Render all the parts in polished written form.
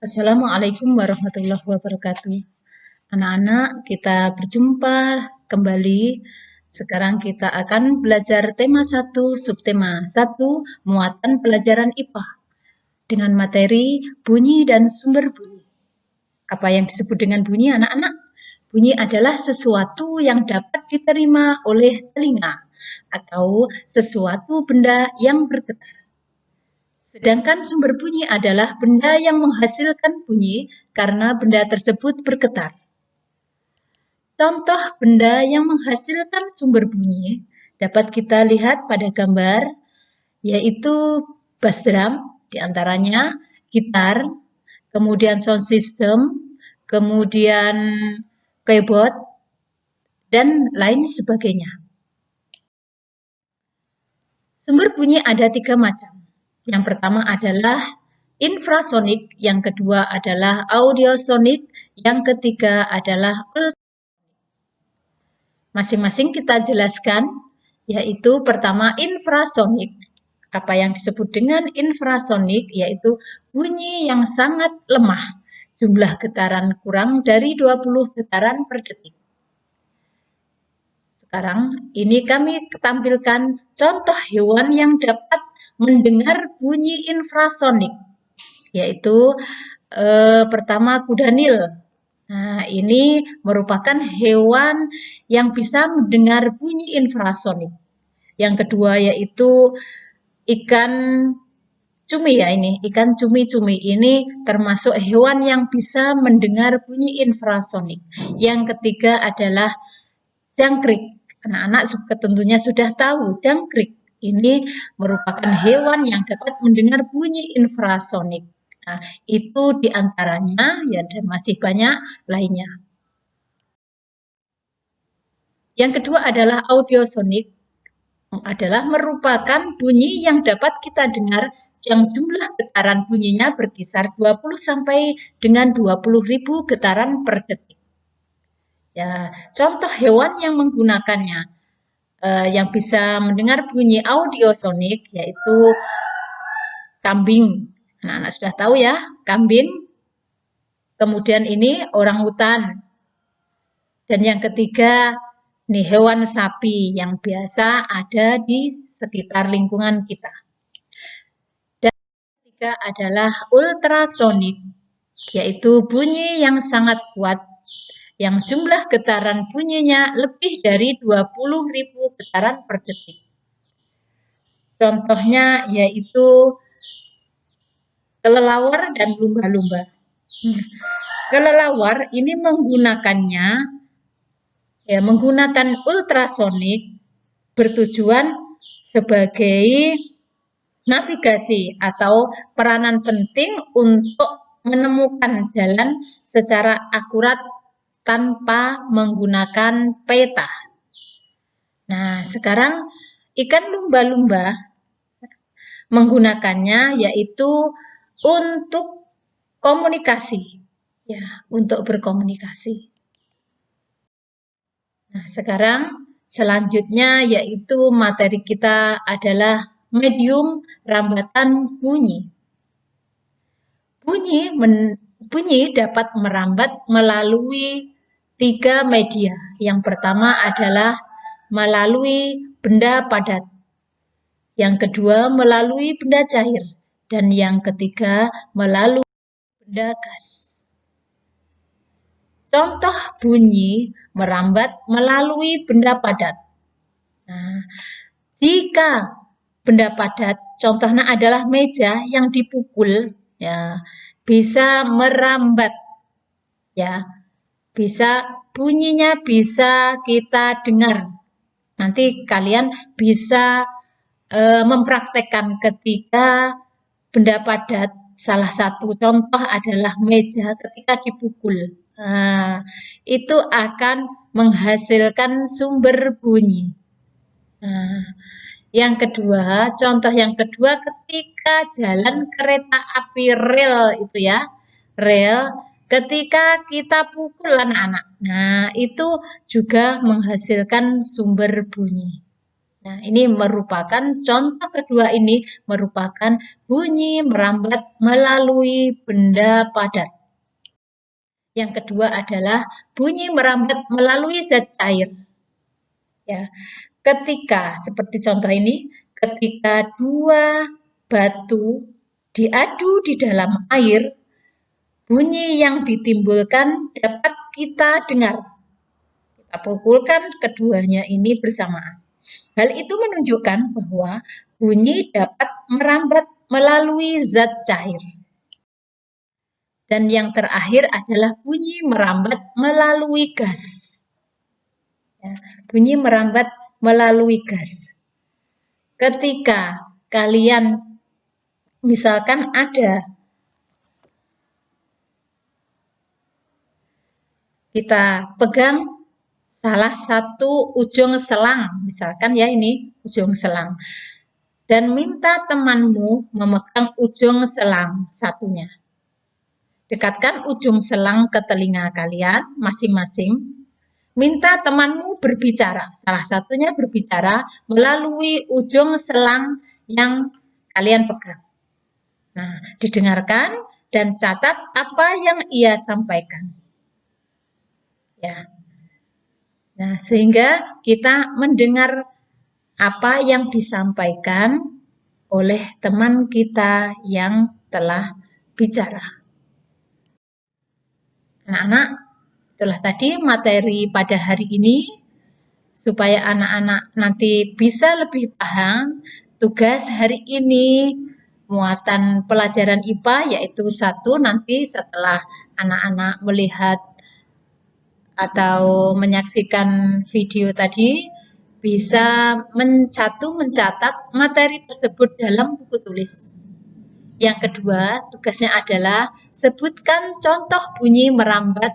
Assalamualaikum warahmatullahi wabarakatuh. Anak-anak, kita berjumpa kembali. Sekarang kita akan belajar tema 1, subtema 1, muatan pelajaran IPA dengan materi bunyi dan sumber bunyi. Apa yang disebut dengan bunyi, anak-anak? Bunyi adalah sesuatu yang dapat diterima oleh telinga atau sesuatu benda yang bergetar. Sedangkan sumber bunyi adalah benda yang menghasilkan bunyi karena benda tersebut bergetar. Contoh benda yang menghasilkan sumber bunyi dapat kita lihat pada gambar, yaitu bass drum, diantaranya gitar, kemudian sound system, kemudian keyboard, dan lain sebagainya. Sumber bunyi ada 3 macam. Yang pertama adalah infrasonik, yang kedua adalah audiosonik, yang ketiga adalah ultrasonik. Masing-masing kita jelaskan, yaitu pertama infrasonik. Apa yang disebut dengan infrasonik, yaitu bunyi yang sangat lemah, jumlah getaran kurang dari 20 getaran per detik. Sekarang ini kami tampilkan contoh hewan yang dapat mendengar bunyi infrasonik, yaitu pertama kuda nil. Nah, ini merupakan hewan yang bisa mendengar bunyi infrasonik. Yang kedua yaitu ikan cumi ya ini, ikan cumi-cumi ini termasuk hewan yang bisa mendengar bunyi infrasonik. Yang ketiga adalah jangkrik. Anak-anak tentunya sudah tahu jangkrik ini merupakan hewan yang dapat mendengar bunyi infrasonik. Nah, itu diantaranya ya, dan masih banyak lainnya. Yang kedua adalah audiosonik, adalah merupakan bunyi yang dapat kita dengar yang jumlah getaran bunyinya berkisar 20 sampai dengan 20.000 getaran per detik. Ya, contoh hewan yang menggunakannya, yang bisa mendengar bunyi audiosonik, yaitu kambing. Anak-anak sudah tahu ya, kambing. Kemudian ini orangutan. Dan yang ketiga, nih hewan sapi yang biasa ada di sekitar lingkungan kita. Dan yang ketiga adalah ultrasonik, yaitu bunyi yang sangat kuat, yang jumlah getaran bunyinya lebih dari 20.000 getaran per detik. Contohnya yaitu kelelawar dan lumba-lumba. Kelelawar ini menggunakan ultrasonik bertujuan sebagai navigasi atau peranan penting untuk menemukan jalan secara akurat tanpa menggunakan peta. Nah, sekarang ikan lumba-lumba menggunakannya yaitu untuk komunikasi, ya, untuk berkomunikasi. Nah, sekarang selanjutnya yaitu materi kita adalah medium rambatan bunyi. Bunyi dapat merambat melalui 3 media. Yang pertama adalah melalui benda padat. Yang kedua melalui benda cair. Dan yang ketiga melalui benda gas. Contoh bunyi merambat melalui benda padat. Nah, jika benda padat contohnya adalah meja yang dipukul, ya, bisa merambat, ya, bisa bunyinya bisa kita dengar. Nanti kalian bisa mempraktekkan ketika benda padat. Salah satu contoh adalah meja ketika dipukul. Nah, itu akan menghasilkan sumber bunyi. Nah, yang kedua, contoh yang kedua ketika jalan kereta api rel itu ya, rel ketika kita pukul anak-anak. Nah, itu juga menghasilkan sumber bunyi. Nah, ini merupakan contoh kedua ini merupakan bunyi merambat melalui benda padat. Yang kedua adalah bunyi merambat melalui zat cair. Ya, ketika seperti contoh ini, ketika dua batu diadu di dalam air, bunyi yang ditimbulkan dapat kita dengar. Kita pukulkan keduanya ini bersamaan. Hal itu menunjukkan bahwa bunyi dapat merambat melalui zat cair. Dan yang terakhir adalah bunyi merambat melalui gas. Ya, bunyi merambat melalui gas. Ketika kalian misalkan ada kita pegang salah satu ujung selang, misalkan ya ini ujung selang, dan minta temanmu memegang ujung selang satunya. Dekatkan ujung selang ke telinga kalian masing-masing. Minta temanmu berbicara, salah satunya berbicara melalui ujung selang yang kalian pegang. Nah, didengarkan dan catat apa yang ia sampaikan. Ya. Nah, sehingga kita mendengar apa yang disampaikan oleh teman kita yang telah bicara. Anak-anak, itulah tadi materi pada hari ini, supaya anak-anak nanti bisa lebih paham tugas hari ini, muatan pelajaran IPA yaitu 1 nanti setelah anak-anak melihat atau menyaksikan video tadi, bisa mencatat materi tersebut dalam buku tulis. Yang kedua, tugasnya adalah sebutkan contoh bunyi merambat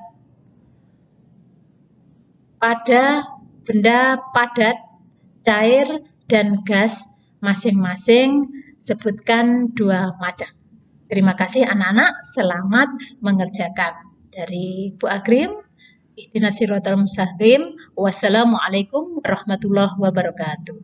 pada benda padat, cair, dan gas masing-masing. Sebutkan 2 macam. Terima kasih anak-anak, selamat mengerjakan. Dari Bu Agrim, Ihdinas Shiratal Mustaqim. Wassalamualaikum warahmatullahi wabarakatuh.